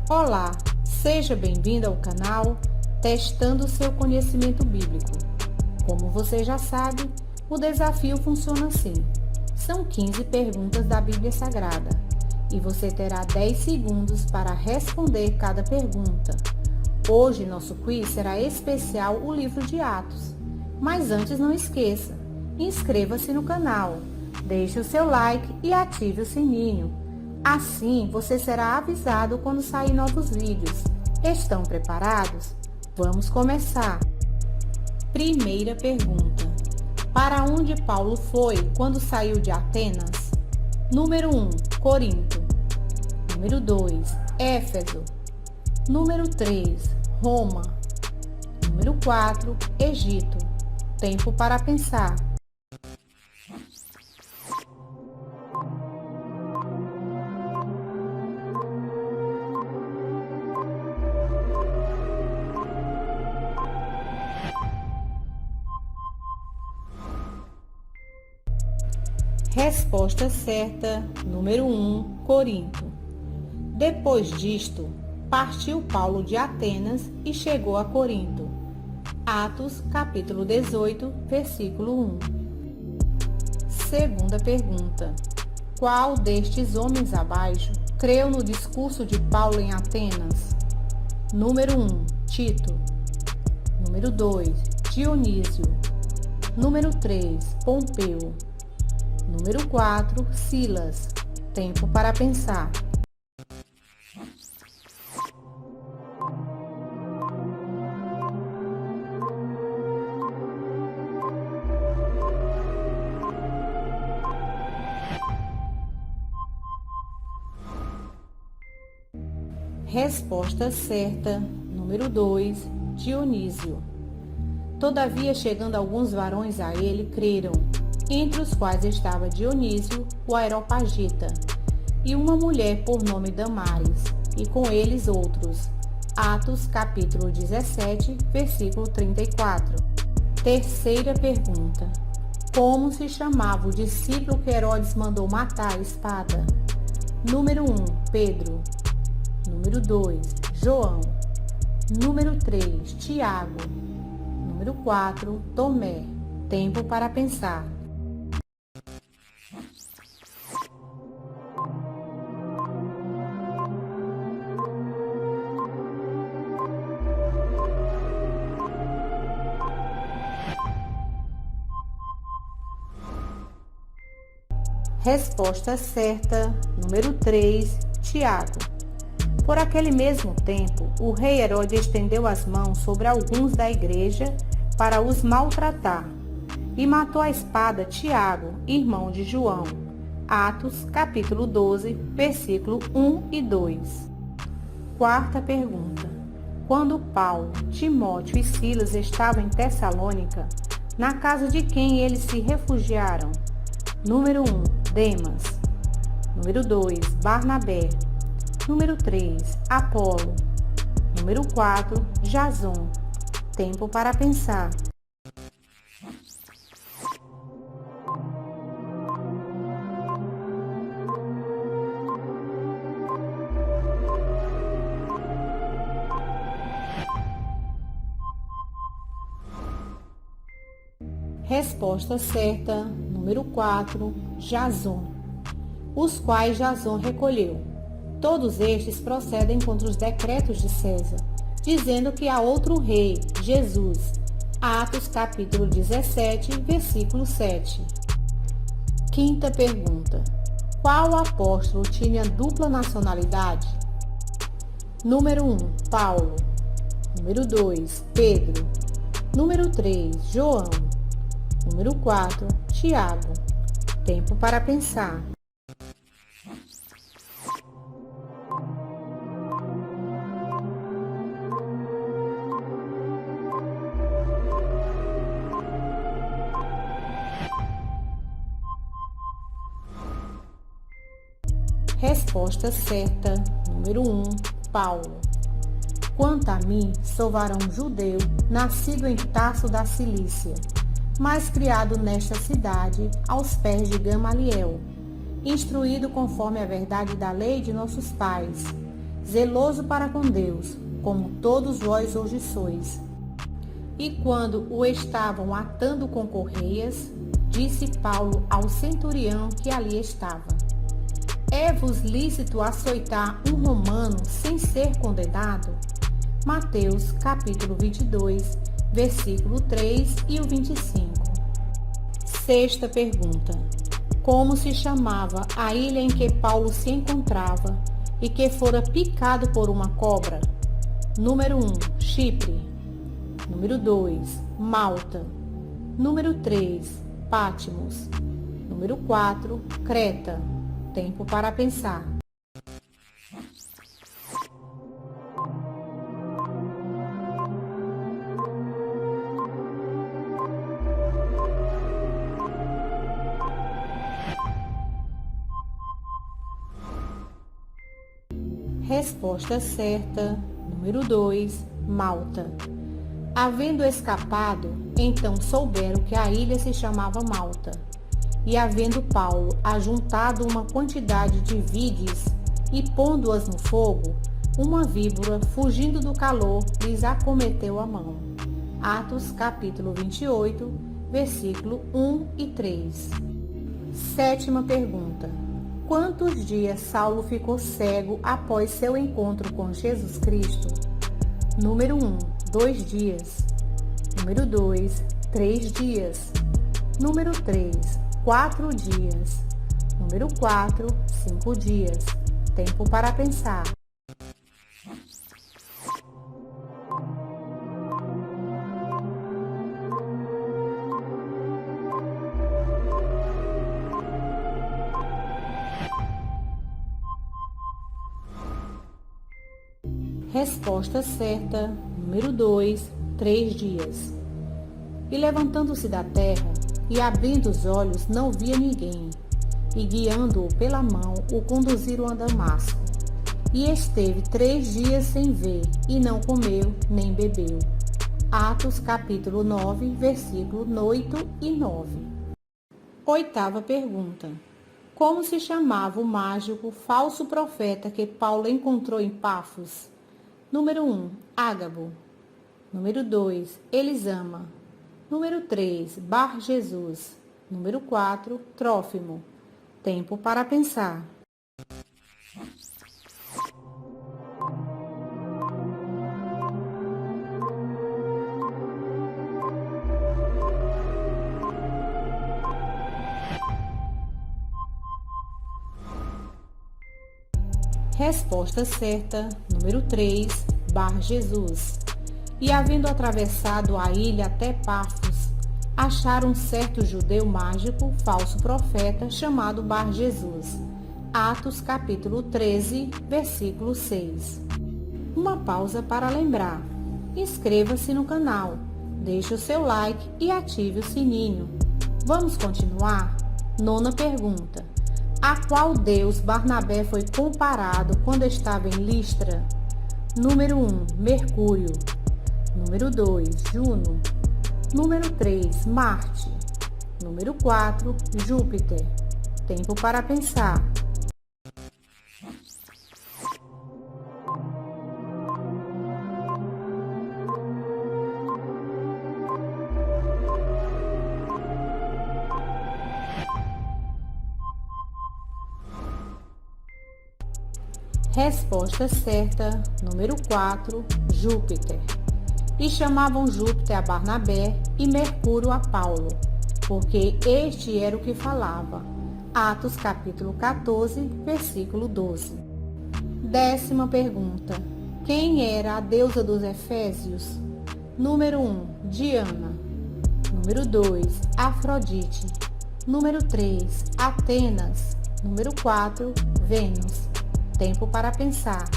Olá, seja bem-vindo ao canal Testando o seu conhecimento bíblico. Como você já sabe, o desafio funciona assim. São 15 perguntas da Bíblia Sagrada e você terá 10 segundos para responder cada pergunta. Hoje nosso quiz será especial o livro de Atos. Mas antes não esqueça, inscreva-se no canal, deixe o seu like e ative o sininho. Assim você será avisado quando sair novos vídeos. Estão preparados? Vamos começar! Primeira pergunta. Para onde Paulo foi quando saiu de Atenas? Número 1, Corinto. Número 2, Éfeso. Número 3, Roma. Número 4, Egito. Tempo para pensar. Resposta certa, número 1, Corinto. Depois disto, partiu Paulo de Atenas e chegou a Corinto. Atos, capítulo 18, versículo 1. Segunda pergunta. Qual destes homens abaixo creu no discurso de Paulo em Atenas? Número 1, Tito. Número 2, Dionísio. Número 3, Pompeu. Número 4, Silas. Tempo para pensar. Resposta certa, número 2, Dionísio. Todavia, chegando alguns varões a ele, creram, entre os quais estava Dionísio, o Areopagita, e uma mulher por nome Damaris, e com eles outros. Atos, capítulo 17, versículo 34. Terceira pergunta. Como se chamava o discípulo que Herodes mandou matar à espada? Número 1, Pedro. Número 2, João. Número 3, Tiago. Número 4, Tomé. Tempo para pensar. Resposta certa, número 3, Tiago. Por aquele mesmo tempo, o rei Herodes estendeu as mãos sobre alguns da igreja para os maltratar, e matou à espada Tiago, irmão de João. Atos, capítulo 12, versículo 1 e 2. Quarta pergunta. Quando Paulo, Timóteo e Silas estavam em Tessalônica, na casa de quem eles se refugiaram? Número 1, Demas. Número 2, Barnabé. Número 3, Apolo. Número 4, Jason. Tempo para pensar. Resposta certa, número 4, Jason, os quais Jason recolheu. Todos estes procedem contra os decretos de César, dizendo que há outro rei, Jesus. Atos capítulo 17, versículo 7. Quinta pergunta. Qual apóstolo tinha dupla nacionalidade? Número 1, Paulo. Número 2, Pedro. Número 3, João. Número 4, Tiago. Tempo para pensar. Resposta certa, número 1, Paulo. Quanto a mim, sou varão judeu, nascido em Tarso da Cilícia, mas criado nesta cidade, aos pés de Gamaliel, instruído conforme a verdade da lei de nossos pais, zeloso para com Deus, como todos vós hoje sois. E quando o estavam atando com correias, disse Paulo ao centurião que ali estava: É-vos lícito açoitar um romano sem ser condenado? Mateus capítulo 22, versículo 3 e o 25. Sexta pergunta: como se chamava a ilha em que Paulo se encontrava e que fora picado por uma cobra? Número 1, Chipre. Número 2, Malta. Número 3, Patmos. Número 4, Creta. Tempo para pensar. Resposta certa, número 2, Malta. Havendo escapado, então souberam que a ilha se chamava Malta. E havendo Paulo ajuntado uma quantidade de vigues e pondo-as no fogo, uma víbora, fugindo do calor, lhes acometeu a mão. Atos capítulo 28, versículo 1 e 3. Sétima pergunta: quantos dias Saulo ficou cego após seu encontro com Jesus Cristo? Número 1, 2 dias. Número 2, 3 dias. Número 3, 4 dias. Número 4, 5 dias. Tempo para pensar. Resposta certa, número 2, 3 dias. E levantando-se da terra, e abrindo os olhos, não via ninguém. E guiando-o pela mão, o conduziram a Damasco. E esteve 3 dias sem ver, e não comeu, nem bebeu. Atos capítulo 9, versículo 8 e 9. Oitava pergunta: como se chamava o mágico falso profeta que Paulo encontrou em Pafos? Número 1, Ágabo. Número 2, Elisama. Número 3, Bar Jesus. Número 4, Trófimo. Tempo para pensar. Resposta certa, número 3, Bar Jesus. E havendo atravessado a ilha até Pafos, acharam um certo judeu mágico, falso profeta, chamado Bar Jesus. Atos capítulo 13, versículo 6. Uma pausa para lembrar. Inscreva-se no canal, deixe o seu like e ative o sininho. Vamos continuar? Nona pergunta: a qual deus Barnabé foi comparado quando estava em Listra? Número 1, Mercúrio. Número 2, Juno. Número 3, Marte. Número 4, Júpiter. Tempo para pensar. Resposta certa, número 4, Júpiter. E chamavam Júpiter a Barnabé e Mercúrio a Paulo, porque este era o que falava. Atos capítulo 14, versículo 12. Décima pergunta: quem era a deusa dos Efésios? Número 1, Diana. Número 2, Afrodite. Número 3, Atenas. Número 4, Vênus. Tempo para pensar.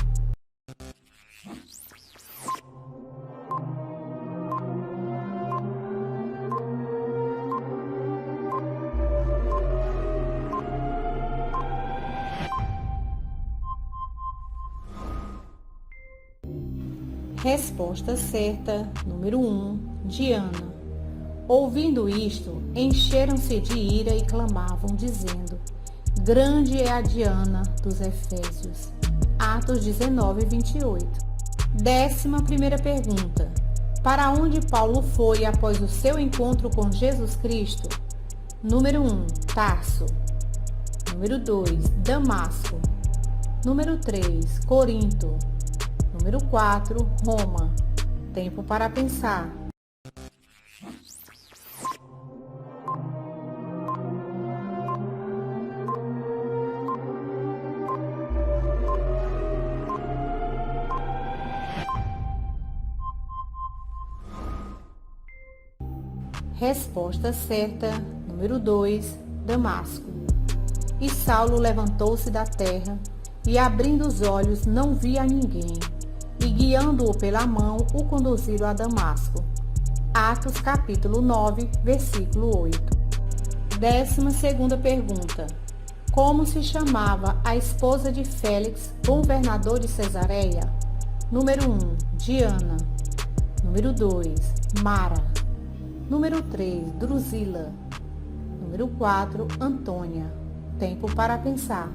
Resposta certa, número 1, Diana. Ouvindo isto, encheram-se de ira e clamavam, dizendo: grande é a Diana dos Efésios. Atos 19, 28. 11ª pergunta. Para onde Paulo foi após o seu encontro com Jesus Cristo? Número 1, Tarso. Número 2, Damasco. Número 3, Corinto. Número 4, Roma. Tempo para pensar. Resposta certa, número 2, Damasco. E Saulo levantou-se da terra, e abrindo os olhos não via ninguém, e guiando-o pela mão, o conduziram a Damasco. Atos capítulo 9, versículo 8. 12ª pergunta. Como se chamava a esposa de Félix, governador de Cesareia? Número 1, Diana. Número 2, Mara. Número 3, Drusila. Número 4, Antônia. Tempo para pensar.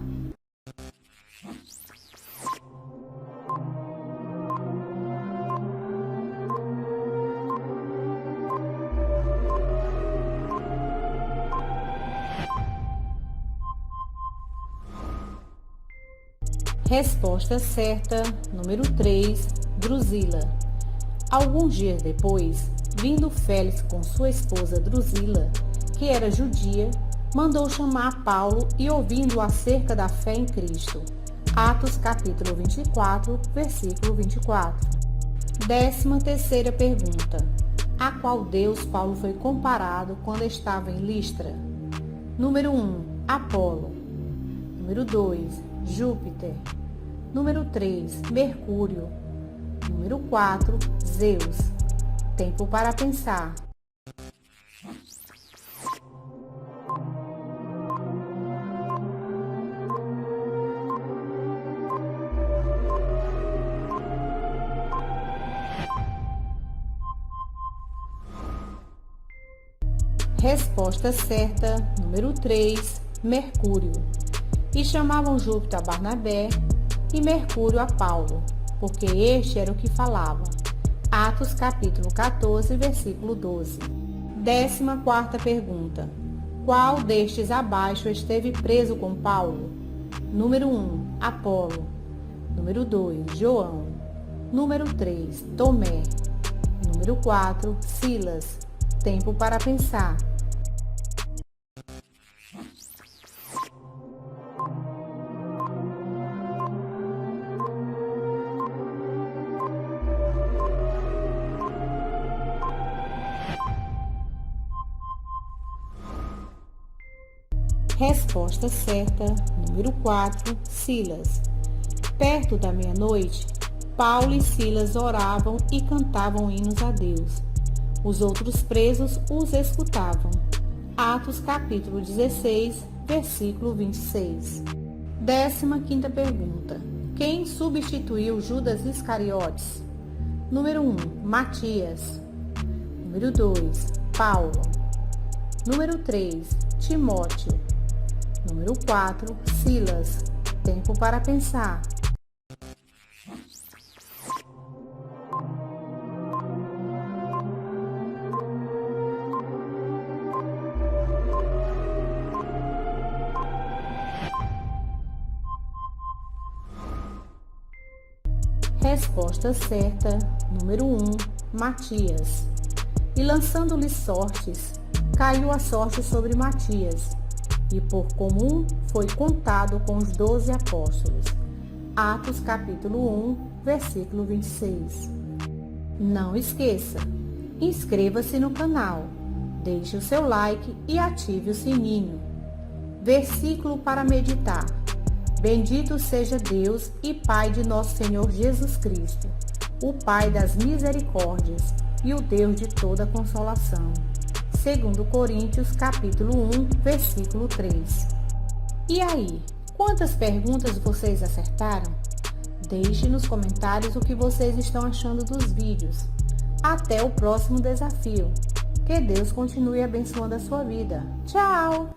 Resposta certa, número 3, Drusila. Alguns dias depois, vindo Félix com sua esposa Drusila, que era judia, mandou chamar Paulo e ouvindo acerca da fé em Cristo. Atos capítulo 24, versículo 24. 13ª pergunta. A qual Deus Paulo foi comparado quando estava em Listra? Número 1, Apolo. Número 2, Júpiter. Número 3, Mercúrio. Número 4, Zeus. Tempo para pensar. Resposta certa, número 3, Mercúrio. E chamavam Júpiter a Barnabé e Mercúrio a Paulo, porque este era o que falava. Atos capítulo 14, versículo 12. 14ª pergunta. Qual destes abaixo esteve preso com Paulo? Número 1, Apolo. Número 2, João. Número 3, Tomé. Número 4, Silas. Tempo para pensar. Resposta certa, número 4, Silas. Perto da meia-noite, Paulo e Silas oravam e cantavam hinos a Deus. Os outros presos os escutavam. Atos capítulo 16, versículo 26. 15ª pergunta. Quem substituiu Judas Iscariotes? Número 1, Matias. Número 2, Paulo. Número 3, Timóteo. Número 4, Silas. Tempo para pensar. Resposta certa, número 1, Matias. E lançando-lhe sortes, caiu a sorte sobre Matias, e por comum foi contado com os 12 apóstolos. Atos capítulo 1, versículo 26. Não esqueça, inscreva-se no canal, deixe o seu like e ative o sininho. Versículo para meditar. Bendito seja Deus e Pai de nosso Senhor Jesus Cristo, o Pai das misericórdias e o Deus de toda consolação. 2 Coríntios capítulo 1, versículo 3. E aí, quantas perguntas vocês acertaram? Deixe nos comentários o que vocês estão achando dos vídeos. Até o próximo desafio. Que Deus continue abençoando a sua vida. Tchau!